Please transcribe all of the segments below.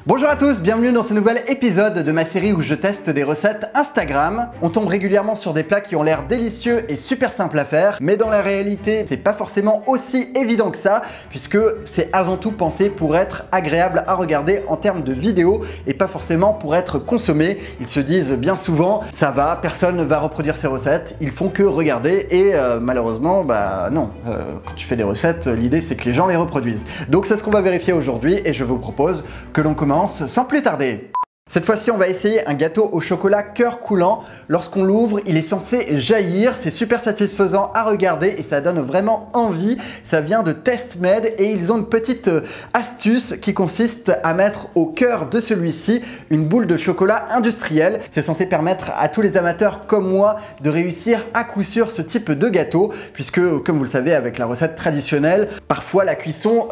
Bonjour à tous, bienvenue dans ce nouvel épisode de ma série où je teste des recettes Instagram. On tombe régulièrement sur des plats qui ont l'air délicieux et super simples à faire, mais dans la réalité, c'est pas forcément aussi évident que ça, puisque c'est avant tout pensé pour être agréable à regarder en termes de vidéo et pas forcément pour être consommé. Ils se disent bien souvent, ça va, personne ne va reproduire ces recettes, ils font que regarder et malheureusement, non, quand tu fais des recettes, l'idée c'est que les gens les reproduisent. Donc c'est ce qu'on va vérifier aujourd'hui et je vous propose que l'on commence sans plus tarder. Cette fois-ci, on va essayer un gâteau au chocolat cœur coulant. Lorsqu'on l'ouvre, il est censé jaillir. C'est super satisfaisant à regarder et ça donne vraiment envie. Ça vient de TestMade et ils ont une petite astuce qui consiste à mettre au cœur de celui-ci une boule de chocolat industriel. C'est censé permettre à tous les amateurs comme moi de réussir à coup sûr ce type de gâteau puisque, comme vous le savez, avec la recette traditionnelle, parfois la cuisson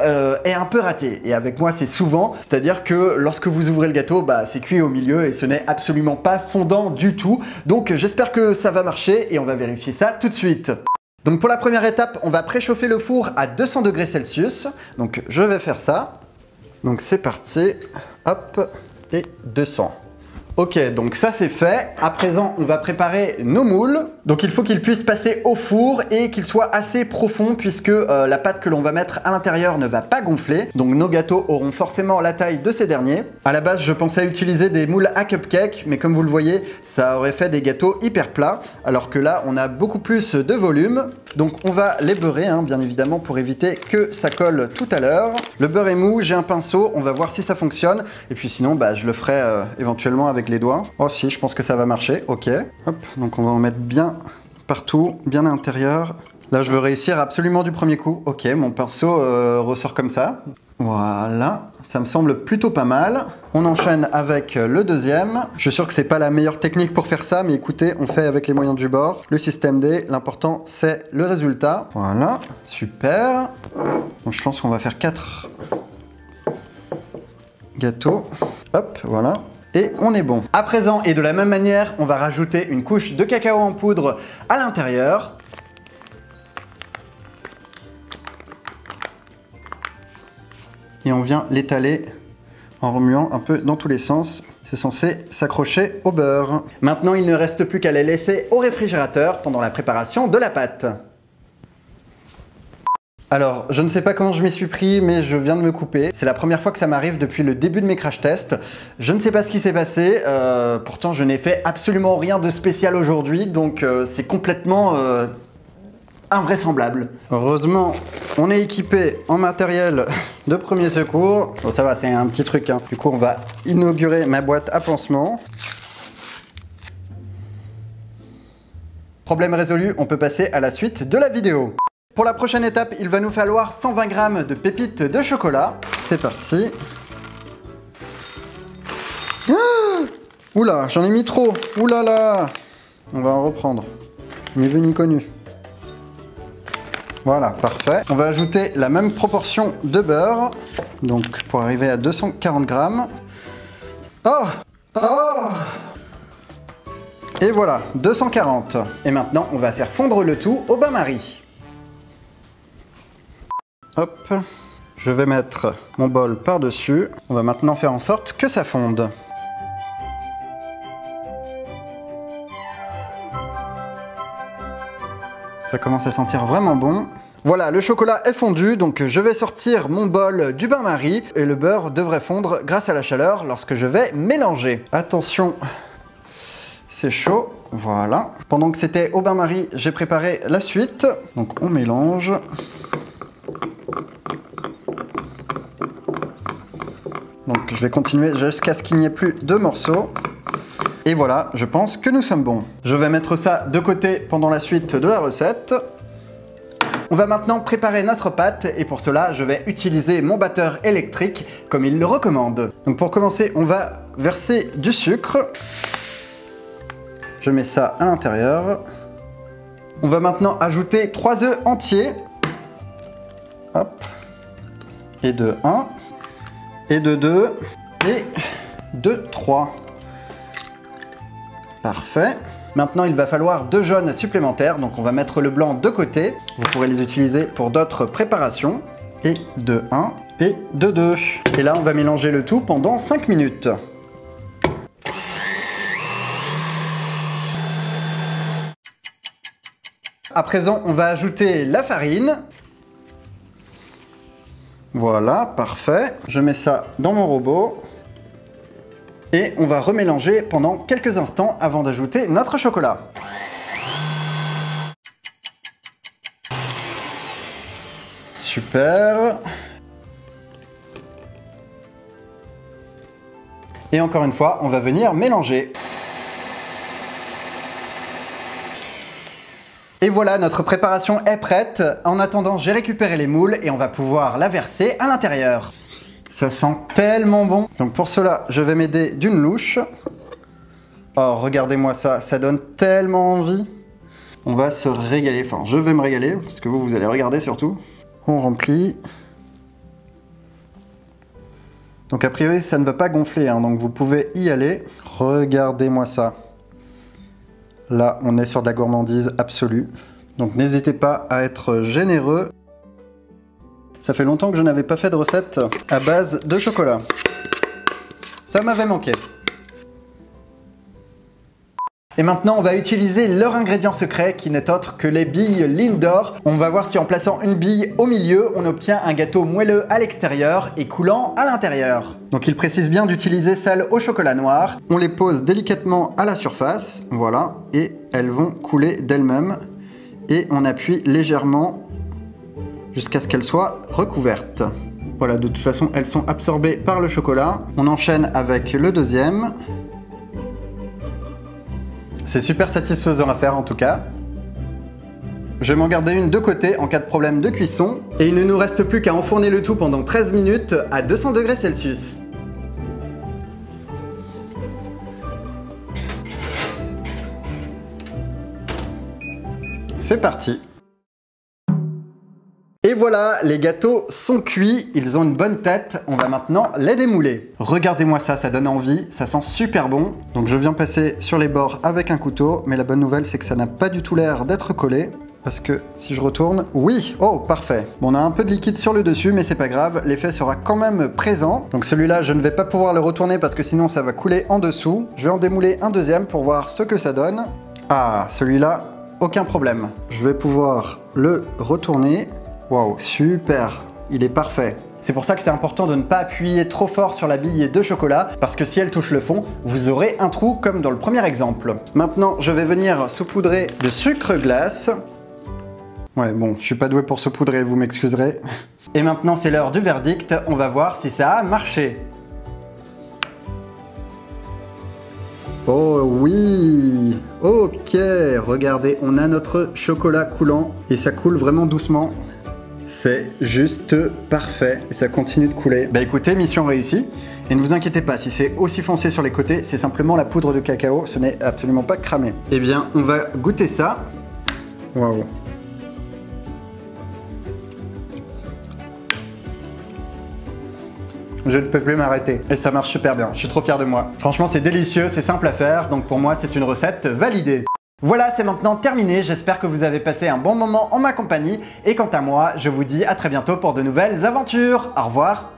est un peu ratée. Et avec moi, c'est souvent. C'est-à-dire que lorsque vous ouvrez le gâteau, c'est cuit au milieu et ce n'est absolument pas fondant du tout. Donc j'espère que ça va marcher et on va vérifier ça tout de suite. Donc pour la première étape, on va préchauffer le four à 200 degrés Celsius. Donc je vais faire ça. Donc c'est parti. Hop, et 200. Ok, donc ça c'est fait. À présent, on va préparer nos moules. Donc il faut qu'ils puissent passer au four et qu'ils soient assez profonds puisque la pâte que l'on va mettre à l'intérieur ne va pas gonfler. Donc nos gâteaux auront forcément la taille de ces derniers. À la base, je pensais utiliser des moules à cupcake, mais comme vous le voyez, ça aurait fait des gâteaux hyper plats. Alors que là, on a beaucoup plus de volume. Donc on va les beurrer, bien évidemment, pour éviter que ça colle tout à l'heure. Le beurre est mou, j'ai un pinceau, on va voir si ça fonctionne. Et puis sinon, je le ferai éventuellement avec les doigts. Oh si, je pense que ça va marcher, ok. Hop, donc on va en mettre bien partout, bien à l'intérieur. Là, je veux réussir absolument du premier coup. Ok, mon pinceau ressort comme ça. Voilà, ça me semble plutôt pas mal. On enchaîne avec le deuxième. Je suis sûr que c'est pas la meilleure technique pour faire ça, mais écoutez, on fait avec les moyens du bord. Le système D, l'important c'est le résultat. Voilà, super. Donc je pense qu'on va faire 4 gâteaux. Hop, voilà. Et on est bon. À présent, et de la même manière, on va rajouter une couche de cacao en poudre à l'intérieur. Et on vient l'étaler en remuant un peu dans tous les sens. C'est censé s'accrocher au beurre. Maintenant, il ne reste plus qu'à les laisser au réfrigérateur pendant la préparation de la pâte. Alors, je ne sais pas comment je m'y suis pris, mais je viens de me couper. C'est la première fois que ça m'arrive depuis le début de mes crash tests. Je ne sais pas ce qui s'est passé. Pourtant, je n'ai fait absolument rien de spécial aujourd'hui, donc c'est complètement invraisemblable. Heureusement, on est équipé en matériel de premier secours. Bon, ça va, c'est un petit truc. Du coup, on va inaugurer ma boîte à pansement. Problème résolu, on peut passer à la suite de la vidéo. Pour la prochaine étape, il va nous falloir 120 g de pépites de chocolat. C'est parti. Ah, oula, j'en ai mis trop. Oula là. On va en reprendre. Ni vu ni connu. Voilà, parfait. On va ajouter la même proportion de beurre. Donc pour arriver à 240 g. Oh! Oh! Et voilà, 240. Et maintenant, on va faire fondre le tout au bain-marie. Hop, je vais mettre mon bol par-dessus. On va maintenant faire en sorte que ça fonde. Ça commence à sentir vraiment bon. Voilà, le chocolat est fondu, donc je vais sortir mon bol du bain-marie et le beurre devrait fondre grâce à la chaleur lorsque je vais mélanger. Attention, c'est chaud, voilà. Pendant que c'était au bain-marie, j'ai préparé la suite. Donc on mélange. Donc je vais continuer jusqu'à ce qu'il n'y ait plus de morceaux. Et voilà, je pense que nous sommes bons. Je vais mettre ça de côté pendant la suite de la recette. On va maintenant préparer notre pâte et pour cela, je vais utiliser mon batteur électrique comme il le recommande. Donc pour commencer, on va verser du sucre. Je mets ça à l'intérieur. On va maintenant ajouter 3 œufs entiers. Hop. Et de 1. Et de 2. Et de 3. Parfait. Maintenant, il va falloir 2 jaunes supplémentaires, donc on va mettre le blanc de côté. Vous pourrez les utiliser pour d'autres préparations. Et de 1. et de 2. Et là, on va mélanger le tout pendant 5 minutes. À présent, on va ajouter la farine. Voilà, parfait. Je mets ça dans mon robot. Et on va remélanger pendant quelques instants avant d'ajouter notre chocolat. Super. Et encore une fois, on va venir mélanger. Et voilà, notre préparation est prête. En attendant, j'ai récupéré les moules et on va pouvoir la verser à l'intérieur. Ça sent tellement bon. Donc pour cela, je vais m'aider d'une louche. Oh, regardez-moi ça, ça donne tellement envie. On va se régaler, enfin je vais me régaler, parce que vous allez regarder surtout. On remplit. Donc a priori, ça ne va pas gonfler, hein, donc vous pouvez y aller. Regardez-moi ça. Là, on est sur de la gourmandise absolue. Donc n'hésitez pas à être généreux. Ça fait longtemps que je n'avais pas fait de recette à base de chocolat. Ça m'avait manqué. Et maintenant, on va utiliser leur ingrédient secret qui n'est autre que les billes Lindor. On va voir si en plaçant une bille au milieu, on obtient un gâteau moelleux à l'extérieur et coulant à l'intérieur. Donc il précise bien d'utiliser celles au chocolat noir. On les pose délicatement à la surface, voilà, et elles vont couler d'elles-mêmes. Et on appuie légèrement jusqu'à ce qu'elles soient recouvertes. Voilà, de toute façon, elles sont absorbées par le chocolat. On enchaîne avec le deuxième. C'est super satisfaisant à faire en tout cas. Je vais m'en garder une de côté en cas de problème de cuisson. Et il ne nous reste plus qu'à enfourner le tout pendant 13 minutes à 200 degrés Celsius. C'est parti. Et voilà, les gâteaux sont cuits, ils ont une bonne tête, on va maintenant les démouler. Regardez-moi ça, ça donne envie, ça sent super bon. Donc je viens passer sur les bords avec un couteau, mais la bonne nouvelle c'est que ça n'a pas du tout l'air d'être collé. Parce que si je retourne, oui, oh parfait. Bon, on a un peu de liquide sur le dessus, mais c'est pas grave, l'effet sera quand même présent. Donc celui-là, je ne vais pas pouvoir le retourner parce que sinon ça va couler en dessous. Je vais en démouler un deuxième pour voir ce que ça donne. Ah, celui-là, aucun problème. Je vais pouvoir le retourner. Waouh, super, il est parfait. C'est pour ça que c'est important de ne pas appuyer trop fort sur la bille de chocolat, parce que si elle touche le fond, vous aurez un trou comme dans le premier exemple. Maintenant, je vais venir saupoudrer de sucre glace. Ouais, bon, je suis pas doué pour saupoudrer, vous m'excuserez. Et maintenant, c'est l'heure du verdict, on va voir si ça a marché. Oh oui! Ok, regardez, on a notre chocolat coulant, et ça coule vraiment doucement. C'est juste parfait et ça continue de couler. Bah écoutez, mission réussie. Et ne vous inquiétez pas, si c'est aussi foncé sur les côtés, c'est simplement la poudre de cacao, ce n'est absolument pas cramé. Eh bien, on va goûter ça. Waouh. Je ne peux plus m'arrêter. Et ça marche super bien, je suis trop fier de moi. Franchement, c'est délicieux, c'est simple à faire, donc pour moi, c'est une recette validée. Voilà, c'est maintenant terminé, j'espère que vous avez passé un bon moment en ma compagnie et quant à moi, je vous dis à très bientôt pour de nouvelles aventures. Au revoir.